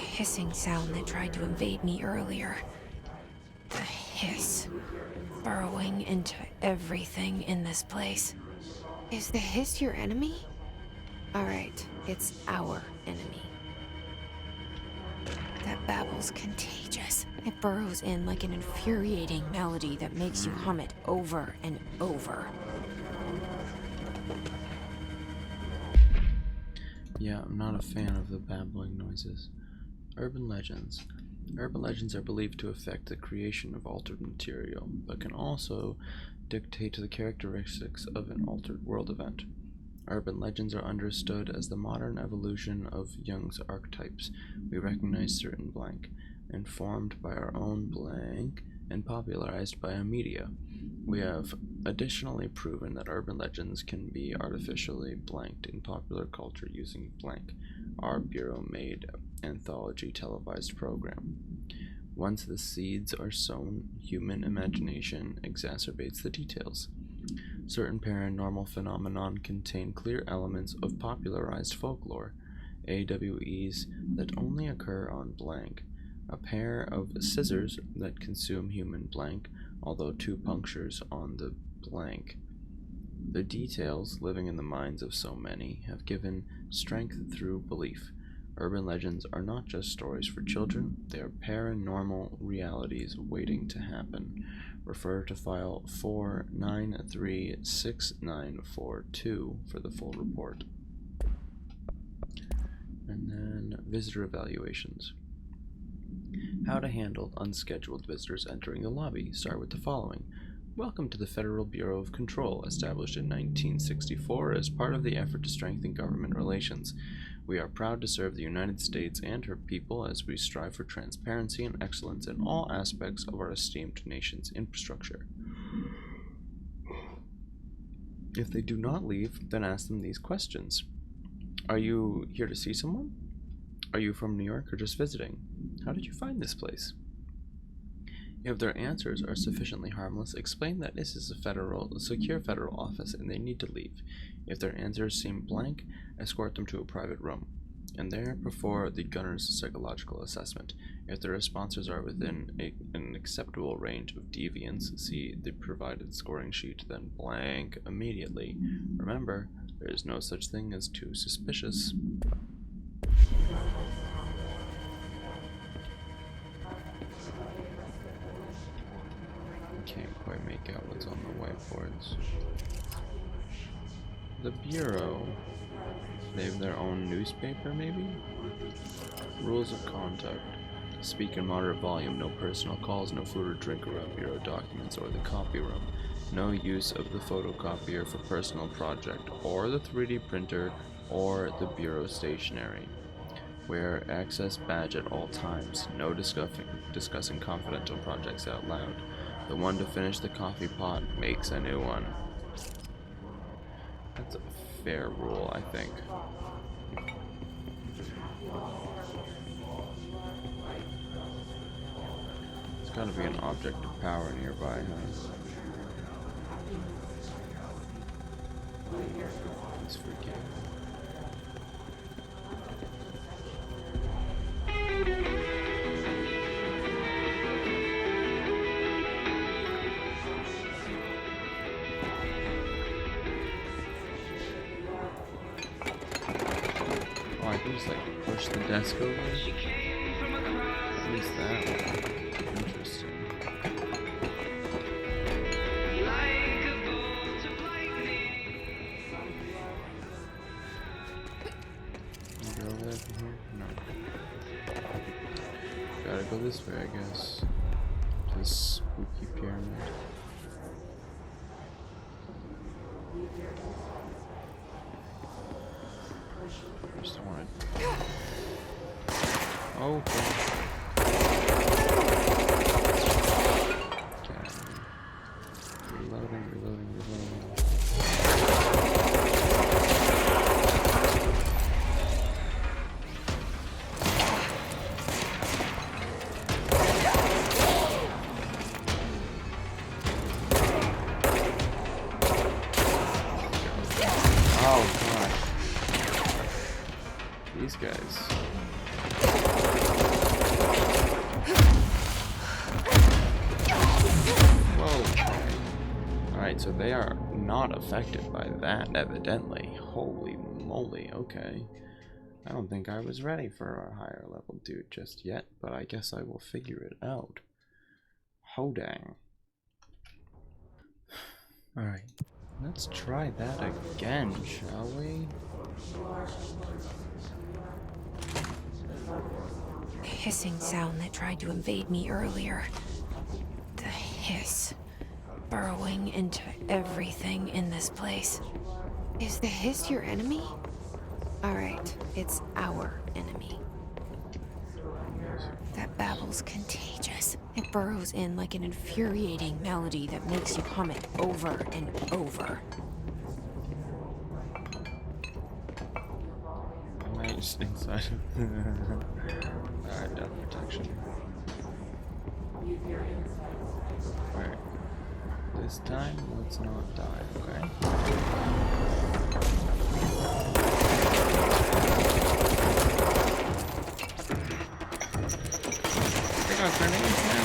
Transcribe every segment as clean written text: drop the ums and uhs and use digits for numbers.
The hissing sound that tried to invade me earlier. The hiss. Burrowing into everything in this place. Is the hiss your enemy? Alright, it's our enemy. That babble's contagious. It burrows in like an infuriating melody that makes you hum it over and over. Yeah, I'm not a fan of the babbling noises. Urban legends. Urban legends are believed to affect the creation of altered material, but can also dictate the characteristics of an altered world event. Urban legends are understood as the modern evolution of Jung's archetypes. We recognize certain blank, informed by our own blank, and popularized by our media. We have additionally proven that urban legends can be artificially blanked in popular culture using blank, our Bureau-made anthology televised program. Once the seeds are sown, human imagination exacerbates the details. Certain paranormal phenomenon contain clear elements of popularized folklore, AWEs that only occur on blank, a pair of scissors that consume human blank, although two punctures on the blank. The details, living in the minds of so many, have given strength through belief. Urban legends are not just stories for children, they are paranormal realities waiting to happen. Refer to file 4936942 for the full report. And then visitor evaluations. How to handle unscheduled visitors entering the lobby. Start with the following. Welcome to the Federal Bureau of Control, established in 1964 as part of the effort to strengthen government relations. We are proud to serve the United States and her people as we strive for transparency and excellence in all aspects of our esteemed nation's infrastructure. If they do not leave, then ask them these questions. Are you here to see someone? Are you from New York or just visiting? How did you find this place? If their answers are sufficiently harmless, explain that this is a secure federal office and they need to leave. If their answers seem blank, escort them to a private room, and there perform the gunner's psychological assessment. If their responses are within an acceptable range of deviance, see the provided scoring sheet, then blank immediately. Remember, there is no such thing as too suspicious. Can't quite make out what's on the whiteboards. The Bureau, they have their own newspaper, maybe? Rules of conduct. Speak in moderate volume, no personal calls, no food or drink around Bureau documents or the copy room. No use of the photocopier for personal project, or the 3D printer, or the Bureau stationery. Wear access badge at all times. No discussing confidential projects out loud. The one to finish the coffee pot makes a new one. That's a fair rule, I think. There's gotta be an object of power nearby, huh? Let's forget. I can just like push the desk over. What is that? Interesting. Can you go over there from here? No. Gotta go this way, I guess. To this spooky pyramid. I just don't want to. Oh, okay. Reloading. Oh, God. These guys. so they are not affected by that, evidently. Holy moly, okay. I don't think I was ready for a higher level dude just yet, but I guess I will figure it out. Ho dang. Alright, let's try that again, shall we? The hissing sound that tried to invade me earlier. The hiss. Burrowing into everything in this place. Is the hiss your enemy? Alright, it's our enemy. That babble's contagious. It burrows in like an infuriating melody that makes you hum it over and over. Am I just inside of Alright, death protection. Alright. This time, let's not die, okay? They got grenades now.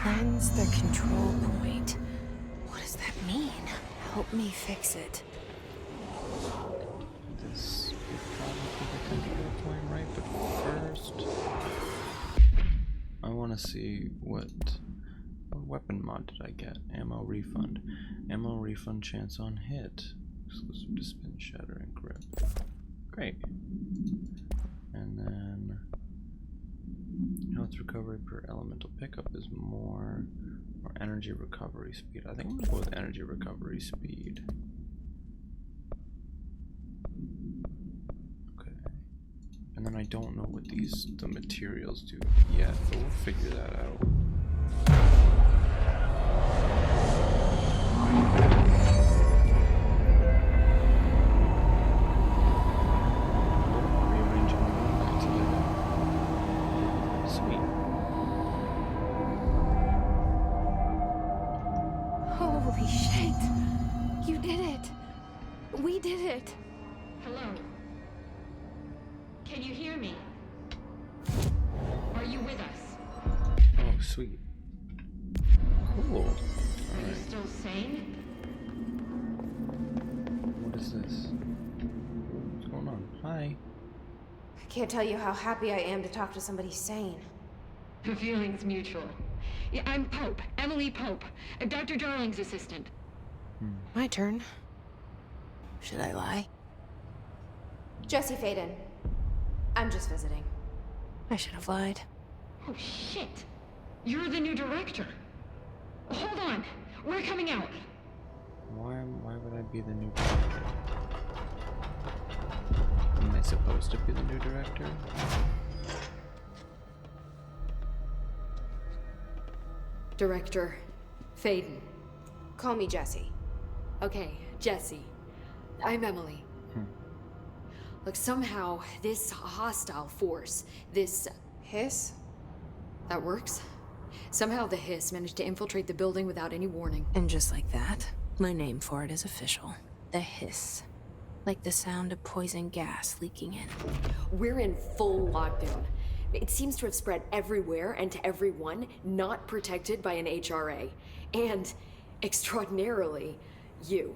Cleanse the control point. What does that mean? Help me fix it. This would probably be the control point, right? But first, I want to see what weapon mod did I get? Ammo refund. Ammo refund chance on hit. Exclusive to spin, shatter, and grip. Great. And then health recovery per elemental pickup is more, or energy recovery speed. I think I'm gonna go with energy recovery speed. Okay. And then I don't know what the materials do yet, but we'll figure that out. Holy shit! You did it! We did it! Hello? Can you hear me? Are you with us? Oh, sweet. Cool. Are you still sane? What is this? What's going on? Hi. I can't tell you how happy I am to talk to somebody sane. The feeling's mutual. Yeah, I'm Pope, Emily Pope, Dr. Darling's assistant. My turn. Should I lie? Jesse Faden. I'm just visiting. I should have lied. Oh, shit. You're the new director. Hold on. We're coming out. Why would I be the new director? Am I supposed to be the new director? Director Faden. Call me Jesse. Okay, Jesse. I'm Emily. Look, somehow this hostile force, this Hiss? that works. Somehow the hiss managed to infiltrate the building without any warning. And just like that, my name for it is official. The hiss. Like the sound of poison gas leaking in. We're in full lockdown. It seems to have spread everywhere and to everyone not protected by an HRA. And, extraordinarily, you.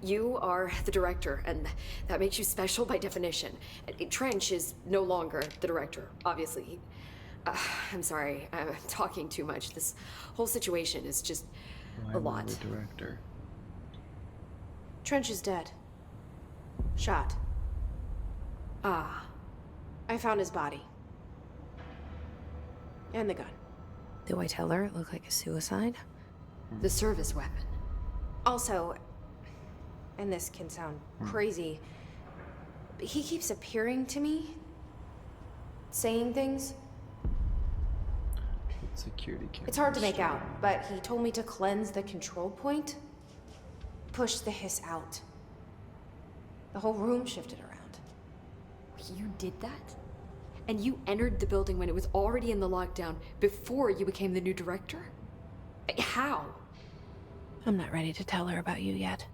You are the director, and that makes you special by definition. Trench is no longer the director, obviously. I'm sorry, I'm talking too much. This whole situation is just a lot. The director. Trench is dead. Shot. Ah. I found his body. And the gun. Do I tell her it looked like a suicide? The service weapon. Also, and this can sound crazy, but he keeps appearing to me, saying things. Security camera. It's hard to make out, but he told me to cleanse the control point, push the hiss out. The whole room shifted around. You did that? And you entered the building when it was already in the lockdown before you became the new director? How? I'm not ready to tell her about you yet.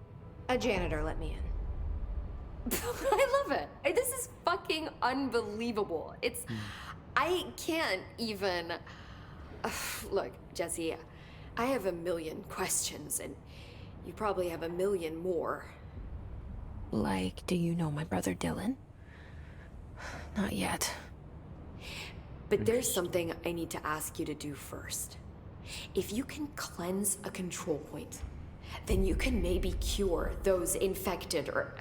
A janitor let me in. I love it. This is fucking unbelievable. I can't even... Look, Jesse, I have a million questions, and you probably have a million more. Like, do you know my brother Dylan? Not yet. But there's something I need to ask you to do first. If you can cleanse a control point, then you can maybe cure those infected or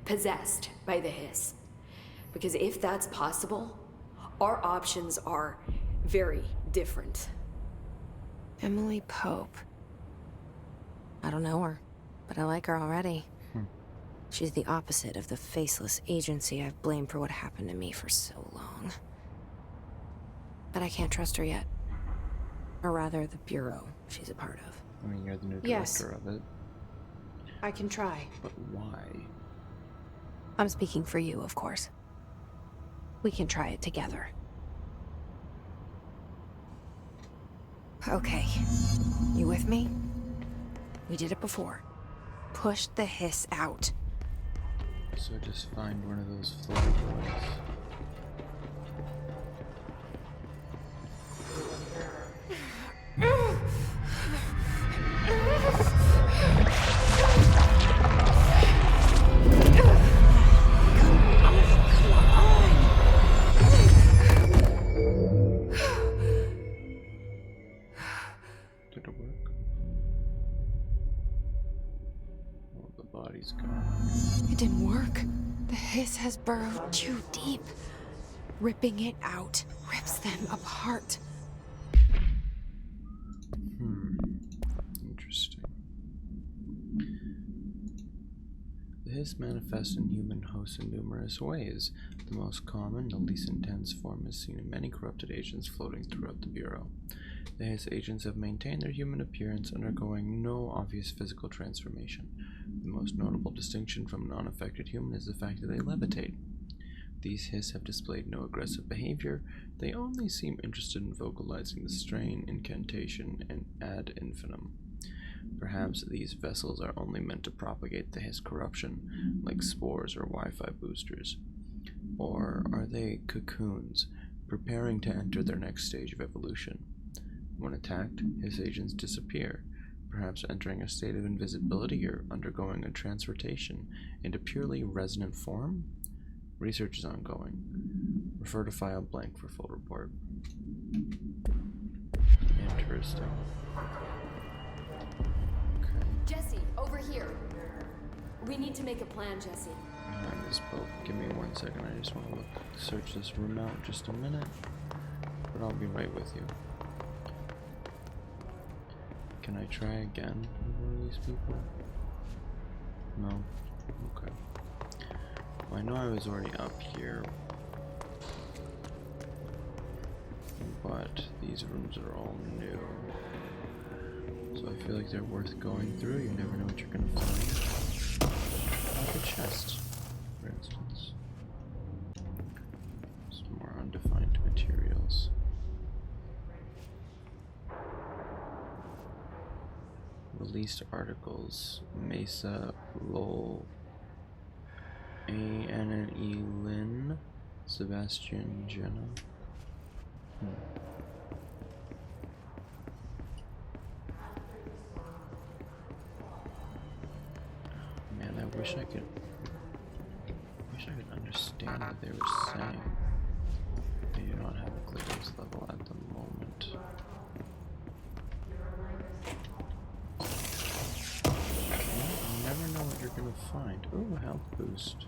possessed by the hiss. Because if that's possible, our options are very different. Emily Pope. I don't know her, but I like her already. She's the opposite of the faceless agency I've blamed for what happened to me for so long. But I can't trust her yet. Or rather, the bureau she's a part of. I mean, you're the new Yes. director of it. I can try. But why? I'm speaking for you, of course. We can try it together. Okay. You with me? We did it before. Push the hiss out. So just find one of those floaty boys. Did it work? Oh, the body's gone. It didn't work. The hiss has burrowed too deep. Ripping it out rips them apart. Interesting. The hiss manifests in human hosts in numerous ways. The most common, the least intense form is seen in many corrupted agents floating throughout the Bureau. The hiss agents have maintained their human appearance, undergoing no obvious physical transformation. The most notable distinction from a non-affected human is the fact that they levitate. These hiss have displayed no aggressive behavior. They only seem interested in vocalizing the strain, incantation, and ad infinitum. Perhaps these vessels are only meant to propagate the hiss corruption, like spores or Wi-Fi boosters. Or are they cocoons, preparing to enter their next stage of evolution? When attacked, hiss agents disappear, perhaps entering a state of invisibility or undergoing a transformation into purely resonant form? Research is ongoing. Refer to file blank for full report. Interesting. Okay. Jesse, over here. We need to make a plan, Jesse. Behind this boat. Give me 1 second. I just want to search this room out just a minute. But I'll be right with you. Can I try again with one of these people? No? Okay. Well, I know I was already up here. But these rooms are all new. So I feel like they're worth going through. You never know what you're gonna find. Like a chest, for instance. Some more undefined materials. Released articles. Mesa, Lowell, A.N.N.E. Lynn, Sebastian, Jenna. Man, I wish I could understand what they were saying. I do not have a clearance level at the moment. You never know what you're gonna find. Ooh, how boost.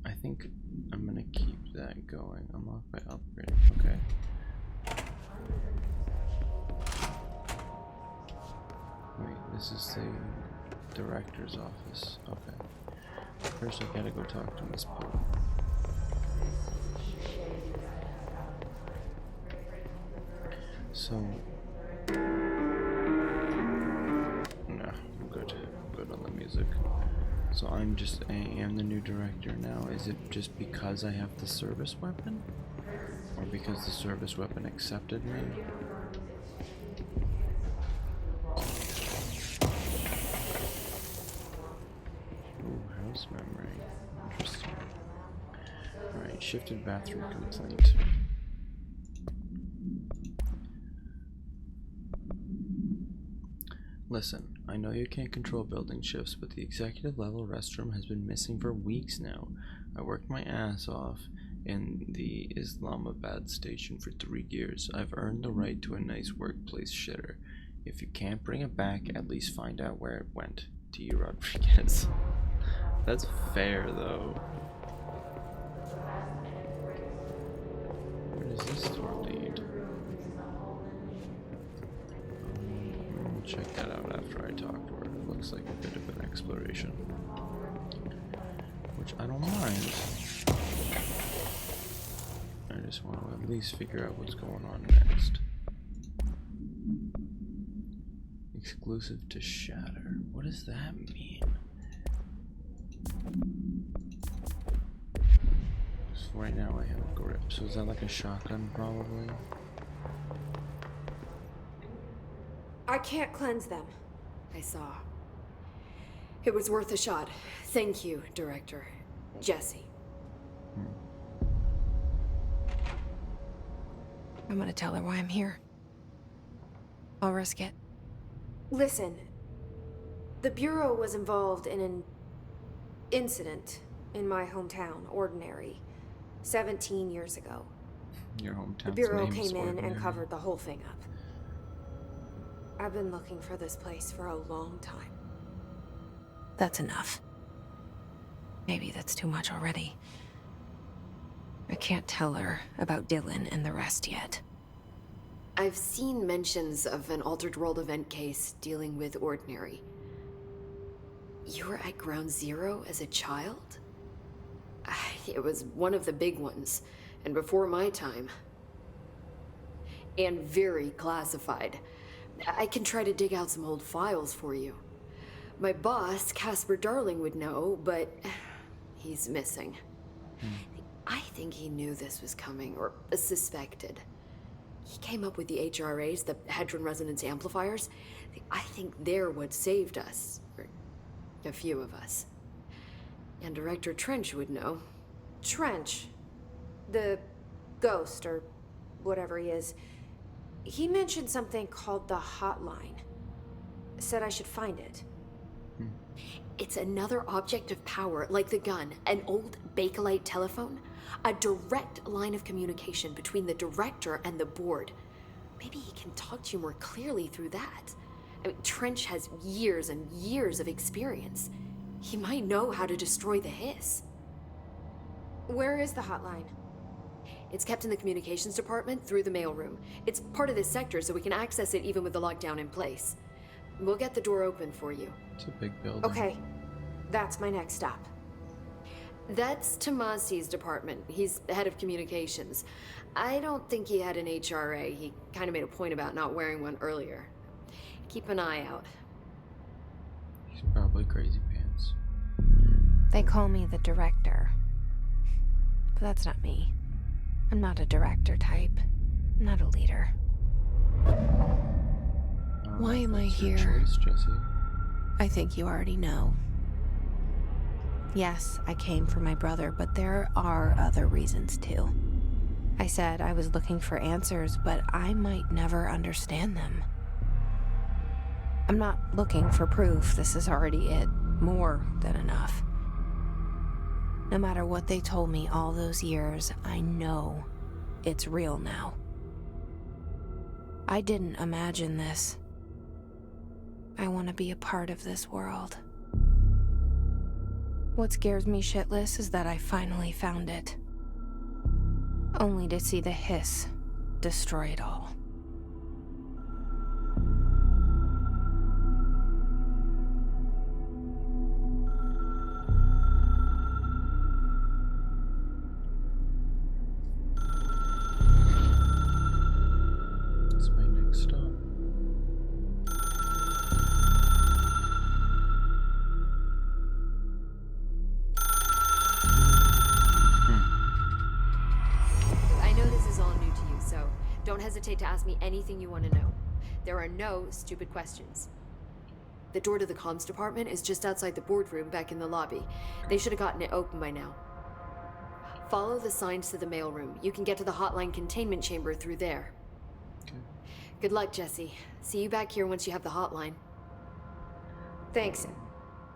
I think I'm gonna keep that going. Unlock by upgrading. Okay. Wait, this is the director's office. Okay. First, I gotta go talk to Miss Poe. So, no, I'm good. I'm good on the music. So I am the new director now. Is it just because I have the service weapon? Or because the service weapon accepted me? Ooh, house memory. Interesting. Alright, shifted bathroom complaint. Listen, I know you can't control building shifts, but the executive level restroom has been missing for weeks now. I worked my ass off in the Islamabad station for 3 years. I've earned the right to a nice workplace shitter. If you can't bring it back, at least find out where it went. T. Rodriguez. That's fair, though. Where does this door lead? We'll check that out after I talk to her. It looks like a bit of an exploration, which I don't mind. I just want to at least figure out what's going on next. Exclusive to Shatter. What does that mean? So right now I have a grip. So is that like a shotgun, probably? I can't cleanse them. I saw. It was worth a shot. Thank you, Director. Jesse. I'm gonna tell her why I'm here. I'll risk it. Listen, the Bureau was involved in an incident in my hometown, Ordinary, 17 years ago. Your hometown's The Bureau name is came in Ordinary. and covered the whole thing up. I've been looking for this place for a long time. That's enough. Maybe that's too much already. I can't tell her about Dylan and the rest yet. I've seen mentions of an Altered World event case dealing with Ordinary. You were at Ground Zero as a child? It was one of the big ones, and before my time. And very classified. I can try to dig out some old files for you. My boss, Casper Darling, would know, but he's missing. I think he knew this was coming, or suspected. He came up with the HRAs, the Hadron Resonance Amplifiers. I think they're what saved us. Or a few of us. And Director Trench would know. Trench, the ghost, or whatever he is, he mentioned something called the hotline. Said I should find it. It's another object of power, like the gun, an old Bakelite telephone. A direct line of communication between the director and the board. Maybe he can talk to you more clearly through that. I mean, Trench has years and years of experience. He might know how to destroy the hiss. Where is the hotline? It's kept in the communications department through the mailroom. It's part of this sector, so we can access it even with the lockdown in place. We'll get the door open for you. It's a big building. Okay, that's my next stop. That's Tomasi's department. He's head of communications. I don't think he had an HRA. He kind of made a point about not wearing one earlier. Keep an eye out. He's probably crazy pants. They call me the director. But that's not me. I'm not a director type. I'm not a leader. Why am I That's your here? choice, Jesse. I think you already know. Yes, I came for my brother, but there are other reasons too. I said I was looking for answers, but I might never understand them. I'm not looking for proof. This is already it. More than enough. No matter what they told me all those years, I know it's real now. I didn't imagine this. I want to be a part of this world. What scares me shitless is that I finally found it. Only to see the hiss destroy it all. That's my next stop. I know this is all new to you, so don't hesitate to ask me anything you want to know. There are no stupid questions. The door to the comms department is just outside the boardroom back in the lobby. They should have gotten it open by now. Follow the signs to the mailroom. You can get to the hotline containment chamber through there. Okay. Good luck, Jesse. See you back here once you have the hotline. Thanks.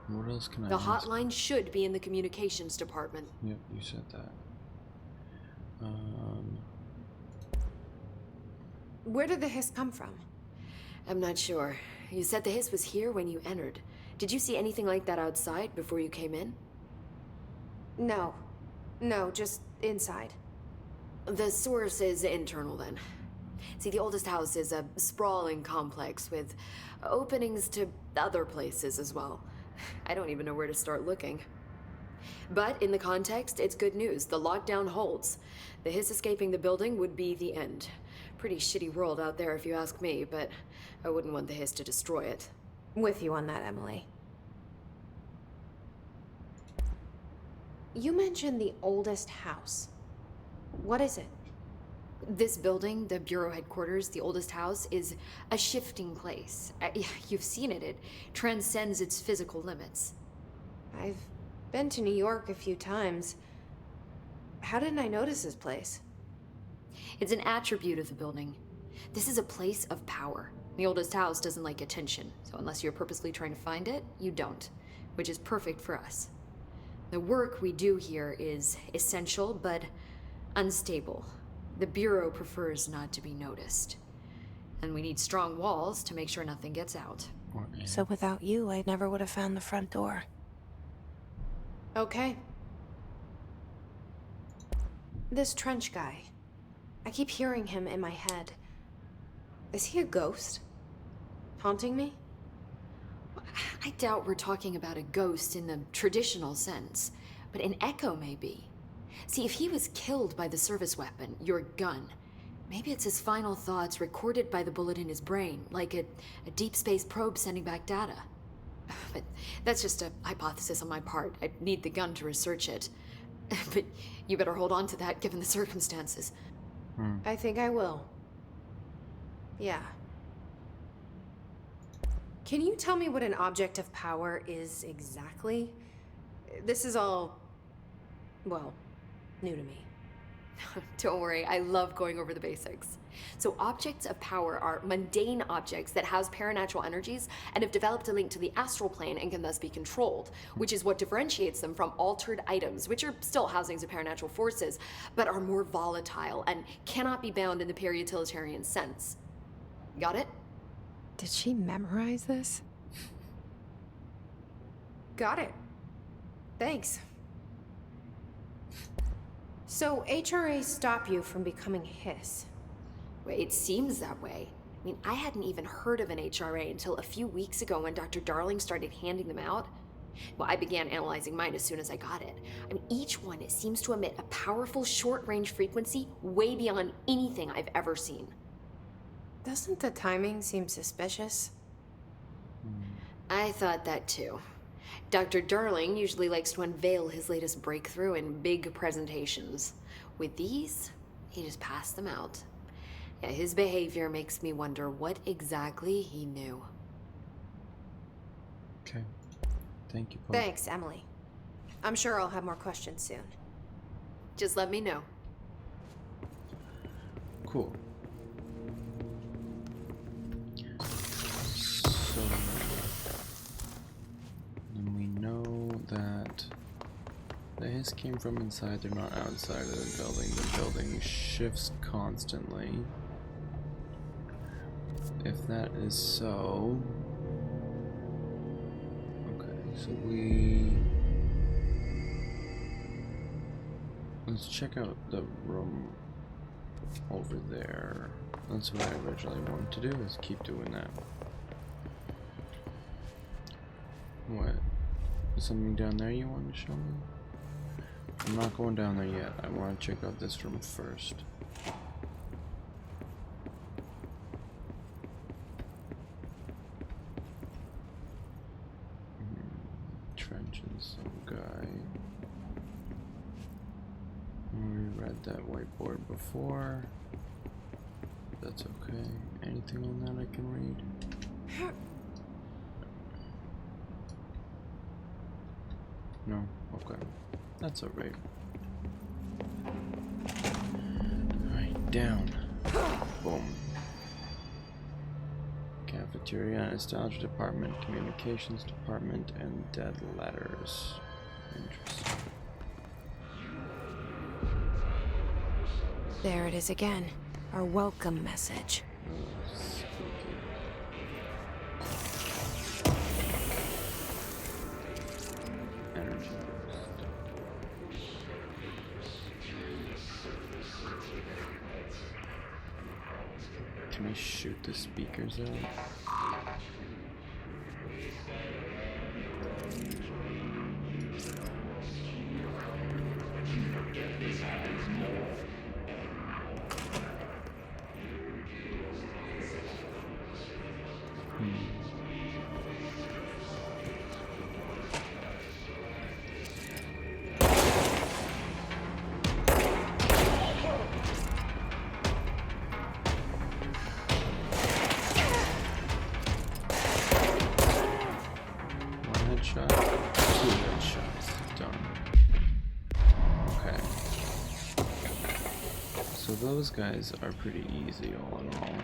What else can I The ask? hotline should be in the communications department. Yep, you said that. Where did the hiss come from? I'm not sure. You said the hiss was here when you entered. Did you see anything like that outside before you came in? No. No, just inside. The source is internal then. See, the oldest house is a sprawling complex with openings to other places as well. I don't even know where to start looking. But in the context, it's good news. The lockdown holds. The hiss escaping the building would be the end. Pretty shitty world out there if you ask me, but I wouldn't want the hiss to destroy it. With you on that, Emily. You mentioned the oldest house. What is it? This building, the Bureau headquarters, the oldest house, is a shifting place. You've seen it. It transcends its physical limits. I've been to New York a few times. How didn't I notice this place? It's an attribute of the building. This is a place of power. The oldest house doesn't like attention, so unless you're purposely trying to find it, you don't, which is perfect for us. The work we do here is essential, but unstable. The Bureau prefers not to be noticed. And we need strong walls to make sure nothing gets out. So without you, I never would have found the front door. Okay. This Trench guy. I keep hearing him in my head. Is he a ghost? Haunting me? I doubt we're talking about a ghost in the traditional sense, but an echo maybe. See, if he was killed by the service weapon, your gun, maybe it's his final thoughts recorded by the bullet in his brain, like a deep space probe sending back data. But that's just a hypothesis on my part. I'd need the gun to research it. But you better hold on to that given the circumstances. I think I will. Yeah. Can you tell me what an object of power is exactly? This is all, well, new to me. Don't worry, I love going over the basics. So objects of power are mundane objects that house paranatural energies and have developed a link to the astral plane and can thus be controlled, which is what differentiates them from altered items, which are still housings of paranatural forces, but are more volatile and cannot be bound in the peri-utilitarian sense. Got it? Did she memorize this? Got it. Thanks. So HRAs stop you from becoming Hiss. Well, it seems that way. I mean, I hadn't even heard of an HRA until a few weeks ago when Dr. Darling started handing them out. Well, I began analyzing mine as soon as I got it. I mean, each one, it seems to emit a powerful short-range frequency way beyond anything I've ever seen. Doesn't the timing seem suspicious? I thought that too. Dr. Darling usually likes to unveil his latest breakthrough in big presentations. With these, he just passed them out. Yeah, his behavior makes me wonder what exactly he knew. Okay. Thank you, Poe. Thanks, Emily. I'm sure I'll have more questions soon. Just let me know. Cool. So, then we know that the hiss came from inside, they're not outside of the building. The building shifts constantly. if that is so... Okay, so let's check out the room over there. That's what I originally wanted to do, is keep doing that. What? Is something down there you want to show me? I'm not going down there yet. I want to check out this room first. Trenches, some guy. We read that whiteboard before. That's okay. Anything on that I can read? No? Okay. That's alright. Alright, down. Boom. Cafeteria, nostalgia department, communications department, and dead letters. Interesting. There it is again. Our welcome message. Oh, spooky. Energy boost. Can I shoot the speakers out? Headshot, 2 headshots, done. Okay. So those guys are pretty easy all in all.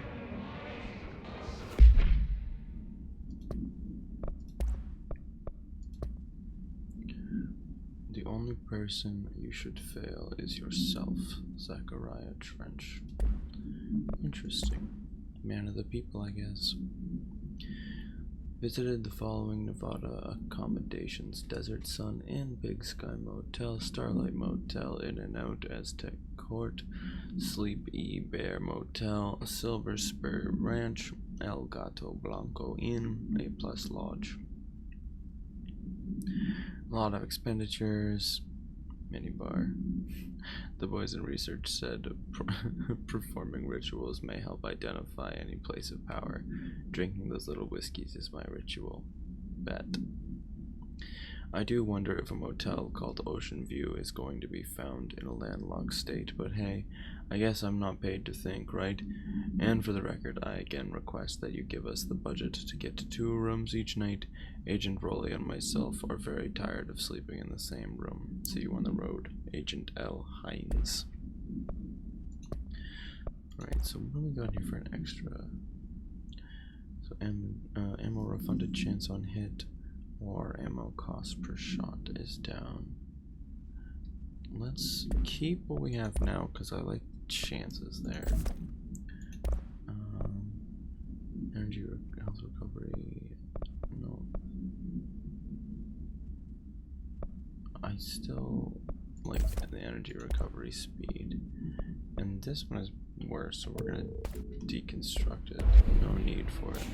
The only person you should fail is yourself, Zachariah Trench. Interesting. Man of the people, I guess. Visited the following Nevada accommodations: Desert Sun Inn, Big Sky Motel, Starlight Motel, In and Out, Aztec Court, Sleep E Bear Motel, Silver Spur Ranch, El Gato Blanco Inn, A Plus Lodge. A lot of expenditures. Minibar. The boys in research said performing rituals may help identify any place of power. Drinking those little whiskeys is my ritual. Bet. I do wonder if a motel called Ocean View is going to be found in a landlocked state, but hey, I guess I'm not paid to think, right? And for the record, I again request that you give us the budget to get to 2 rooms each night. Agent Rowley and myself are very tired of sleeping in the same room. See you on the road. Agent L. Hines. Alright, so what do we got here for an extra? So ammo refunded, chance on hit, or ammo cost per shot is down. Let's keep what we have now because I like chances there. Energy health recovery. No. I still like the energy recovery speed. And this one is worse, so we're gonna deconstruct it. No need for it.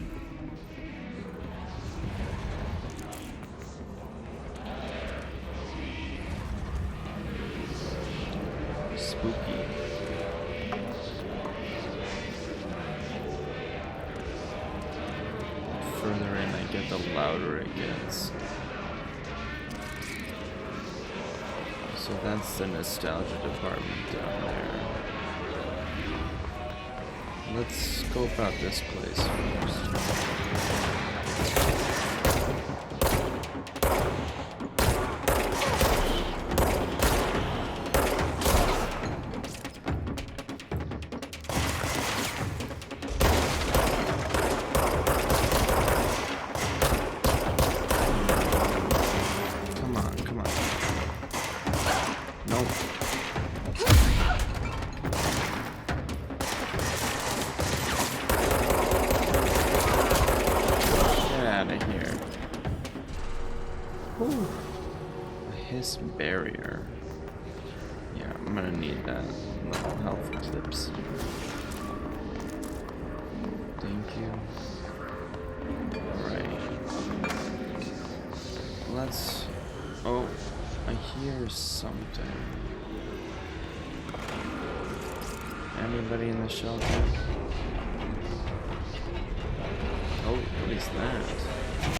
Spooky. Further in I get, the louder it gets. So that's the nostalgia department down there. Let's scope out this place first. Hiss barrier. Yeah, I'm gonna need that. No health clips. Thank you. Alright. Let's... Oh, I hear something. Anybody in the shelter? Oh, what is that?